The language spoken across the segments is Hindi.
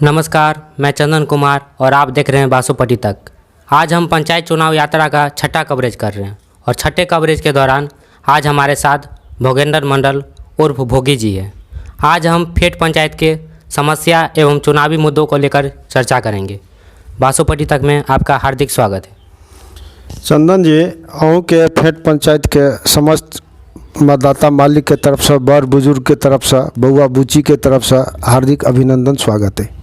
नमस्कार, मैं चंदन कुमार और आप देख रहे हैं बासोपट्टी तक। आज हम पंचायत चुनाव यात्रा का छठा कवरेज कर रहे हैं और छठे कवरेज के दौरान आज हमारे साथ भोगेंद्र मंडल उर्फ भोगी जी है। आज हम फेट पंचायत के समस्या एवं चुनावी मुद्दों को लेकर चर्चा करेंगे। बासोपट्टी तक में आपका हार्दिक स्वागत है। चंदन जी, अहूँ के फेट पंचायत के समस्त मतदाता मालिक के तरफ से, बड़ बुजुर्ग के तरफ से, बउआ बुची के तरफ से हार्दिक अभिनंदन, स्वागत है।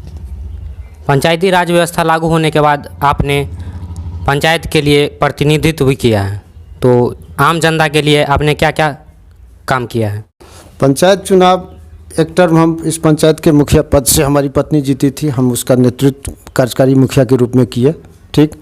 पंचायती राज व्यवस्था लागू होने के बाद आपने पंचायत के लिए प्रतिनिधित्व भी किया है, तो आम जनता के लिए आपने क्या क्या काम किया है? पंचायत चुनाव एक टर्म हम इस पंचायत के मुखिया पद से हमारी पत्नी जीती थी, हम उसका नेतृत्व कार्यकारी मुखिया के रूप में किए। ठीक,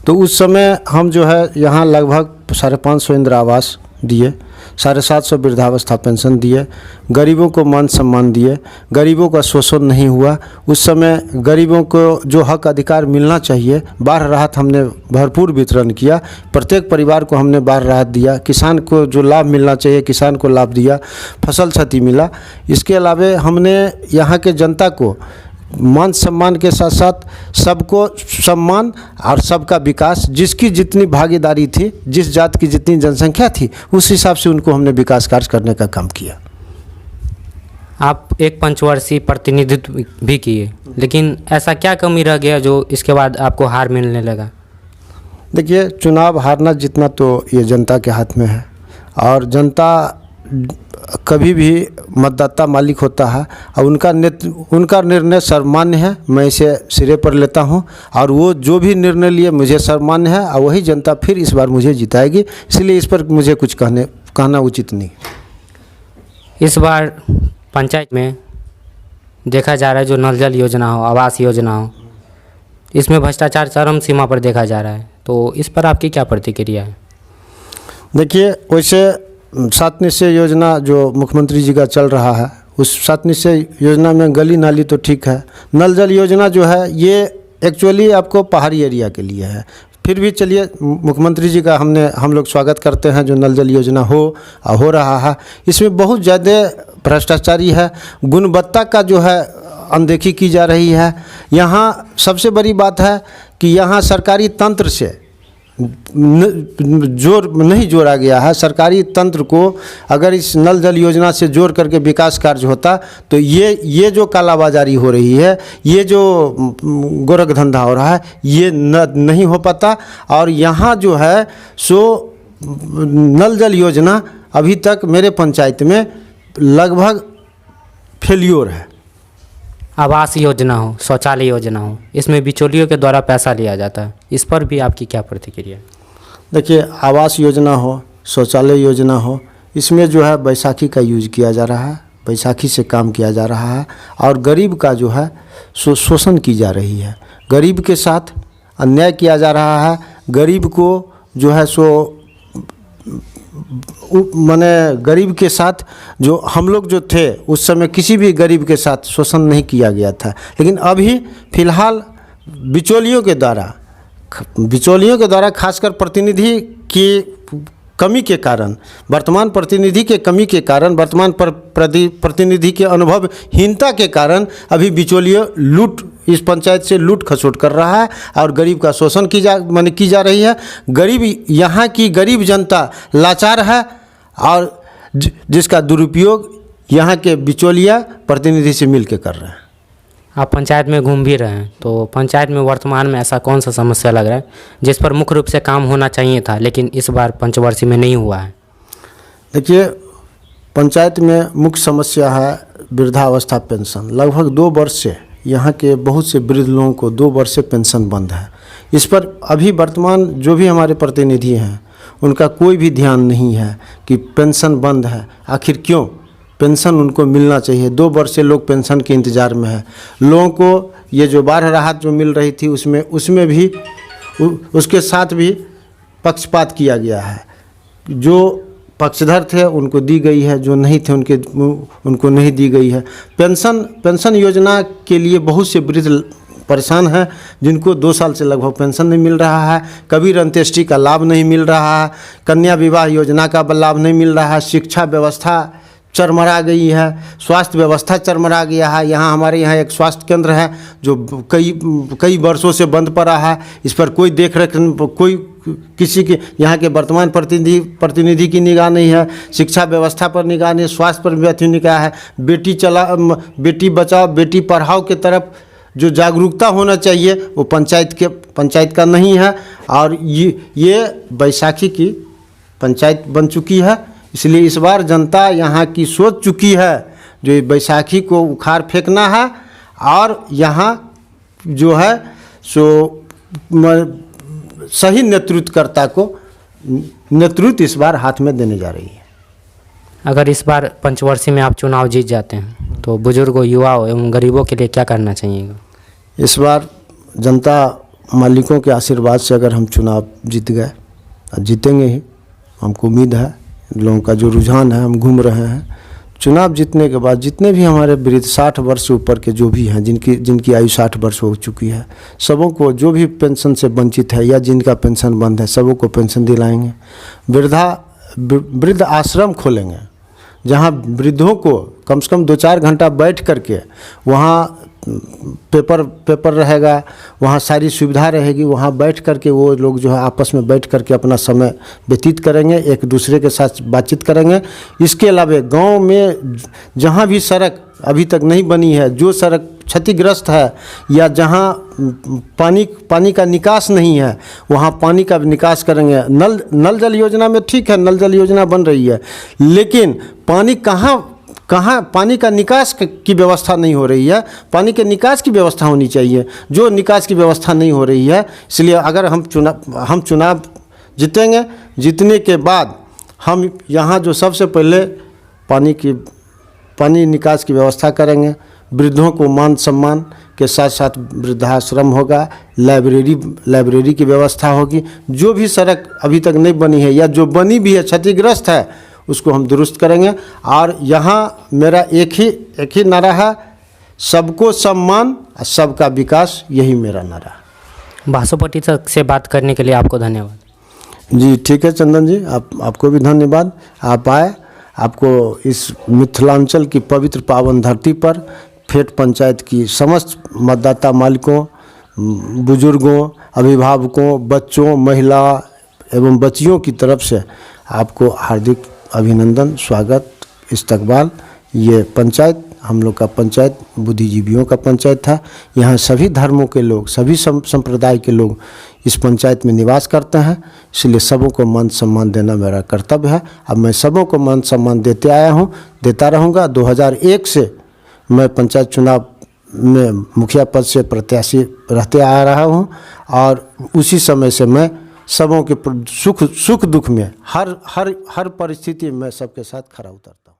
तो उस समय हम जो है यहाँ लगभग 550 इंदिरा आवास दिए, 750 वृद्धावस्था पेंशन दिए, गरीबों को मान सम्मान दिए, गरीबों का शोषण नहीं हुआ। उस समय गरीबों को जो हक अधिकार मिलना चाहिए, बाढ़ राहत हमने भरपूर वितरण किया, प्रत्येक परिवार को हमने बाढ़ राहत दिया, किसान को जो लाभ मिलना चाहिए किसान को लाभ दिया, फसल क्षति मिला। इसके अलावा हमने यहाँ के जनता को मान सम्मान के साथ साथ सबको सम्मान और सबका विकास, जिसकी जितनी भागीदारी थी, जिस जात की जितनी जनसंख्या थी, उस हिसाब से उनको हमने विकास कार्य करने का काम किया। आप एक पंचवर्षीय प्रतिनिधित्व भी किए, लेकिन ऐसा क्या कमी रह गया जो इसके बाद आपको हार मिलने लगा? देखिए, चुनाव हारना जितना तो ये जनता के हाथ में है और जनता कभी भी मतदाता मालिक होता है और उनका निर्णय सर्वमान्य है। मैं इसे सिरे पर लेता हूं और वो जो भी निर्णय लिए मुझे सर्वमान्य है और वही जनता फिर इस बार मुझे जिताएगी, इसलिए इस पर मुझे कुछ कहना उचित नहीं। इस बार पंचायत में देखा जा रहा है जो नल जल योजना हो, आवास योजना हो, इसमें भ्रष्टाचार चरम सीमा पर देखा जा रहा है, तो इस पर आपकी क्या प्रतिक्रिया है? देखिए, वैसे 7 निश्चय योजना जो मुख्यमंत्री जी का चल रहा है, उस 7 निश्चय योजना में गली नाली तो ठीक है, नल जल योजना जो है ये एक्चुअली आपको पहाड़ी एरिया के लिए है। फिर भी चलिए, मुख्यमंत्री जी का हम लोग स्वागत करते हैं जो नल जल योजना हो रहा है। इसमें बहुत ज़्यादा भ्रष्टाचारी है, गुणवत्ता का जो है अनदेखी की जा रही है। यहाँ सबसे बड़ी बात है कि यहाँ सरकारी तंत्र से नहीं जोड़ा गया है। सरकारी तंत्र को अगर इस नल जल योजना से जोड़ करके विकास कार्य होता तो ये जो कालाबाजारी हो रही है, ये जो गोरख धंधा हो रहा है, ये नहीं हो पाता। और यहाँ जो है सो नल जल योजना अभी तक मेरे पंचायत में लगभग फेल्योर है। आवास योजना हो, शौचालय योजना हो, इसमें बिचौलियों के द्वारा पैसा लिया जाता है, इस पर भी आपकी क्या प्रतिक्रिया है? देखिए, आवास योजना हो, शौचालय योजना हो, इसमें जो है बैसाखी का यूज किया जा रहा है, बैसाखी से काम किया जा रहा है और गरीब का जो है सो शोषण की जा रही है, गरीब के साथ अन्याय किया जा रहा है। गरीब को जो है सो माने गरीब के साथ जो हम लोग जो थे उस समय किसी भी गरीब के साथ शोषण नहीं किया गया था, लेकिन अभी फ़िलहाल बिचौलियों के द्वारा खासकर प्रतिनिधि की कमी के कारण, वर्तमान प्रतिनिधि के कमी के कारण, वर्तमान प्रतिनिधि के अनुभवहीनता के कारण अभी बिचौलियों इस पंचायत से लूट खसोट कर रहा है और गरीब का शोषण की जा रही है। गरीब, यहाँ की गरीब जनता लाचार है और जिसका दुरुपयोग यहाँ के बिचौलिया प्रतिनिधि से मिल के कर रहे हैं। आप पंचायत में घूम भी रहे हैं, तो पंचायत में वर्तमान में ऐसा कौन सा समस्या लग रहा है जिस पर मुख्य रूप से काम होना चाहिए था लेकिन इस बार पंचवर्षीय में नहीं हुआ है? देखिए, पंचायत में मुख्य समस्या है वृद्धावस्था पेंशन। लगभग 2 वर्ष से यहाँ के बहुत से वृद्ध लोगों को 2 वर्ष से पेंशन बंद है। इस पर अभी वर्तमान जो भी हमारे प्रतिनिधि हैं उनका कोई भी ध्यान नहीं है कि पेंशन बंद है। आखिर क्यों? पेंशन उनको मिलना चाहिए। 2 वर्ष से लोग पेंशन के इंतज़ार में है। लोगों को ये जो बाढ़ राहत जो मिल रही थी उसमें भी उसके साथ भी पक्षपात किया गया है। जो पक्षधर थे उनको दी गई है, जो नहीं थे उनको नहीं दी गई है। पेंशन योजना के लिए बहुत से वृद्ध परेशान हैं जिनको 2 साल से लगभग पेंशन नहीं मिल रहा है, कबीर अंत्येष्टि का लाभ नहीं मिल रहा है, कन्या विवाह योजना का लाभ नहीं मिल रहा है, शिक्षा व्यवस्था चरमरा गई है, स्वास्थ्य व्यवस्था चरमरा गया है। यहाँ हमारे यहाँ एक स्वास्थ्य केंद्र है जो कई वर्षों से बंद पड़ा है। इस पर कोई देख रेख, कोई किसी के यहाँ के वर्तमान प्रतिनिधि की निगाह नहीं है। शिक्षा व्यवस्था पर निगाह नहीं, स्वास्थ्य पर भी निगाह है। बेटी बचाओ बेटी पढ़ाओ के तरफ जो जागरूकता होना चाहिए वो पंचायत का नहीं है। और ये बैसाखी की पंचायत बन चुकी है, इसलिए इस बार जनता यहाँ की सोच चुकी है जो बैसाखी को उखाड़ फेंकना है और यहाँ जो है सो सही नेतृत्वकर्ता को नेतृत्व इस बार हाथ में देने जा रही है। अगर इस बार पंचवर्षीय में आप चुनाव जीत जाते हैं तो बुजुर्गों, युवाओं एवं गरीबों के लिए क्या करना चाहिए? इस बार जनता मालिकों के आशीर्वाद से अगर हम चुनाव जीत गए, जीतेंगे ही, हमको उम्मीद है। लोगों का जो रुझान है, हम घूम रहे हैं। चुनाव जीतने के बाद जितने भी हमारे वृद्ध 60 वर्ष से ऊपर के जो भी हैं, जिनकी आयु 60 वर्ष हो चुकी है, सबों को जो भी पेंशन से वंचित है या जिनका पेंशन बंद है, सबों को पेंशन दिलाएंगे। वृद्ध आश्रम खोलेंगे जहाँ वृद्धों को कम से कम 2-4 घंटा बैठ करके वहाँ पेपर रहेगा, वहाँ सारी सुविधा रहेगी। वहाँ बैठ करके वो लोग जो है आपस में बैठ करके अपना समय व्यतीत करेंगे, एक दूसरे के साथ बातचीत करेंगे। इसके अलावा गांव में जहाँ भी सड़क अभी तक नहीं बनी है, जो सड़क क्षतिग्रस्त है या जहाँ पानी का निकास नहीं है, वहाँ पानी का निकास करेंगे। नल जल योजना में ठीक है, नल जल योजना बन रही है, लेकिन पानी कहाँ पानी का निकास की व्यवस्था नहीं हो रही है। पानी के निकास की व्यवस्था होनी चाहिए, जो निकास की व्यवस्था नहीं हो रही है। इसलिए अगर हम चुनाव जीतेंगे, जीतने के बाद हम यहाँ जो सबसे पहले पानी निकास की व्यवस्था करेंगे। वृद्धों को मान सम्मान के साथ साथ वृद्धाश्रम होगा, लाइब्रेरी की व्यवस्था होगी। जो भी सड़क अभी तक नहीं बनी है या जो बनी भी है क्षतिग्रस्त है, उसको हम दुरुस्त करेंगे। और यहाँ मेरा एक ही नारा है, सबको सम्मान और सबका विकास, यही मेरा नारा है। बासोपट्टी तक से बात करने के लिए आपको धन्यवाद। जी ठीक है चंदन जी, आपको भी धन्यवाद। आप आए, आपको इस मिथिलांचल की पवित्र पावन धरती पर फेट पंचायत की समस्त मतदाता मालिकों, बुजुर्गों, अभिभावकों, बच्चों, महिला एवं बच्चियों की तरफ से आपको हार्दिक अभिनंदन, स्वागत, इस्तकबाल। ये पंचायत हम लोग का पंचायत बुद्धिजीवियों का पंचायत था। यहाँ सभी धर्मों के लोग, सभी संप्रदाय के लोग इस पंचायत में निवास करते हैं, इसलिए सबों को मान सम्मान देना मेरा कर्तव्य है। अब मैं सबों को मान सम्मान देते आया हूँ, देता रहूँगा। 2001 से मैं पंचायत चुनाव में मुखिया पद से प्रत्याशी रहते आ रहा हूँ और उसी समय से मैं सबों के सुख दुख में हर परिस्थिति में सबके साथ खड़ा उतरता हूँ।